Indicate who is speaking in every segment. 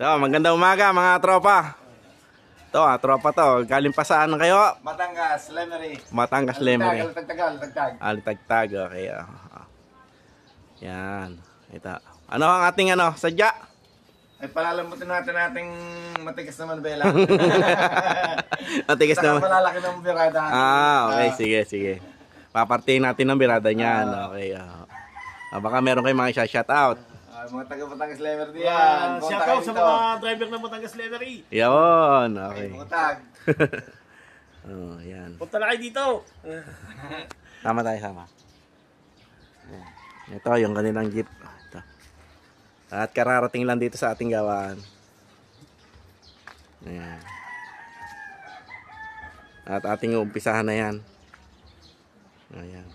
Speaker 1: So, magandang umaga mga tropa. To, tropa to. Galing pa saan kayo?
Speaker 2: Batangas, Lemery.
Speaker 1: Batangas, Lemery.
Speaker 2: Alitagtag.
Speaker 1: Alitagtag, okay. Yan. Ito. Ano ang ating sadya?
Speaker 2: Ay palalambutin natin ating matigas na manubela.
Speaker 1: Matigas naman.
Speaker 2: Malalaki ng birada.
Speaker 1: Okay. Sige. Papartiin natin ng birada niyan. Okay. Baka meron kayong mga shout out.
Speaker 2: Mga taga Batangas Lemery diyan.
Speaker 3: Shout out sa mga driver ng Batangas Lemery.
Speaker 1: Yun. Okay.
Speaker 2: Butag.
Speaker 1: Yan.
Speaker 3: Punta na kayo dito.
Speaker 1: Sama tayo, sama. Ito, yung kanilang jeep. Ito. At kararating lang dito sa ating gawaan. Ayan. At ating umpisahan na yan. Ayan.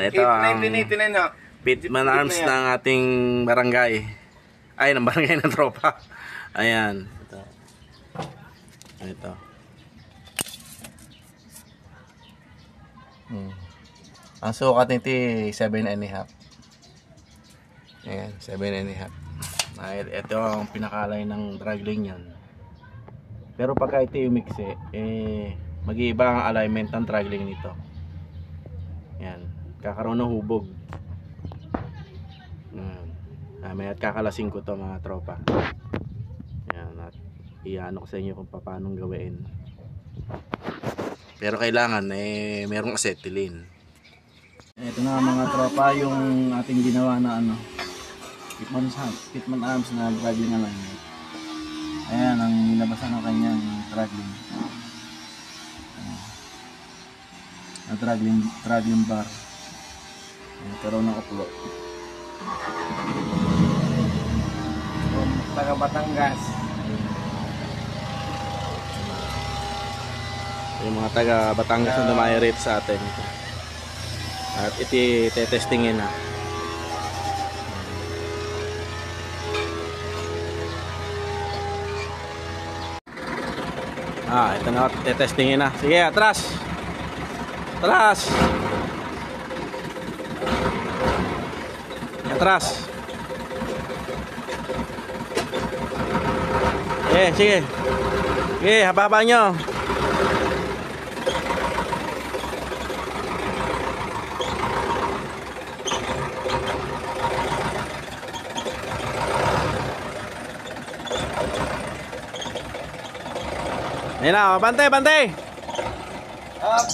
Speaker 1: Ito ang Pitman Arms ng ating barangay. Ay, ng barangay ng tropa. Ayan. Ito. Ang sukat nito 7.5. Ayan, 7.5. Ito ang pinakalay ng dragling yan. Pero pagka ito yung mixe, mag-iiba ang alignment ng dragling nito. Ayan, kakaroon ng hubog. May at kakalasing ko to mga tropa. Ayan, at iano ko sa inyo kung paano gawin. Pero kailangan merong acetylene. Ito na mga tropa yung ating ginawa na Pitman Arms na dragling alignment. Ayan ang nilabasan ng kanyang dragling. Dragling bar. Nagkaroon ng uplo.
Speaker 2: Taga Batangas.
Speaker 1: Yung mga taga Batangas na dumayo rito sa atin. At iti-testingin na. Ito na, iti-testingin na. Sige, atras! Atras! Atras! Sige. Sige, haba-haba nyo. Ayan na, bantay!
Speaker 2: Up!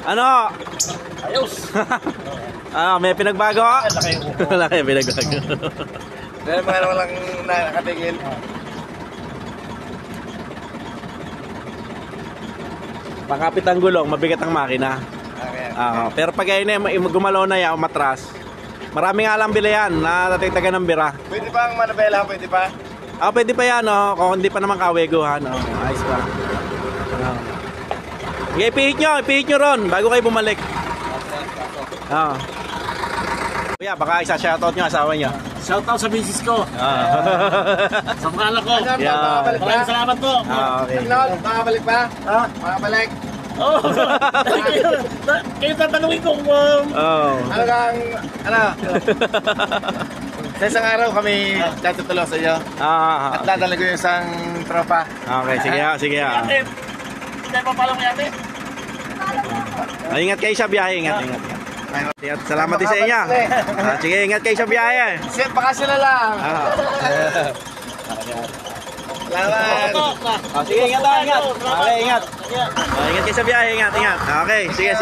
Speaker 1: Ano?
Speaker 3: Ayos!
Speaker 1: May pinagbago? Laki yung pinagbago.
Speaker 2: Dahil mga walang nakatigil.
Speaker 1: Pakapit ang gulong, mabigat ang makina.
Speaker 2: Okay.
Speaker 1: Pero pag ayun gumalaw na yan, umatras. Marami nga lang bila yan, natatagan ng bira.
Speaker 2: Pwede pa ang manubela? Pwede pa?
Speaker 1: Pwede pa yan, kung hindi pa naman kaweguhan. Ayos pa. Okay, ipihit nyo ron bago kayo bumalik. Kuya, baka isa-shoutout nyo asawa nyo.
Speaker 3: Shout out sa business ko. Sa mga anak ko.
Speaker 1: Yeah.
Speaker 3: Maraming salamat po.
Speaker 1: Okay.
Speaker 2: Makabalik pa? Makabalik.
Speaker 3: Oh, kayo tatanungin ko kung
Speaker 2: Ano kang, sa isang araw kami tatutulong sa iyo. At dadala ko yung isang tropa.
Speaker 1: Okay, sige.
Speaker 3: Ate, hindi pa pala mo yate.
Speaker 1: Ingat kayo sa biyahe, ingat. Salamat din sa inyo. Sige, ingat kayo sa biyahe.
Speaker 2: Baka sila lang. Salamat.
Speaker 1: Sige, ingat. Okay, ingat. Ingat kayo sa biyahe, ingat. Okay, sige.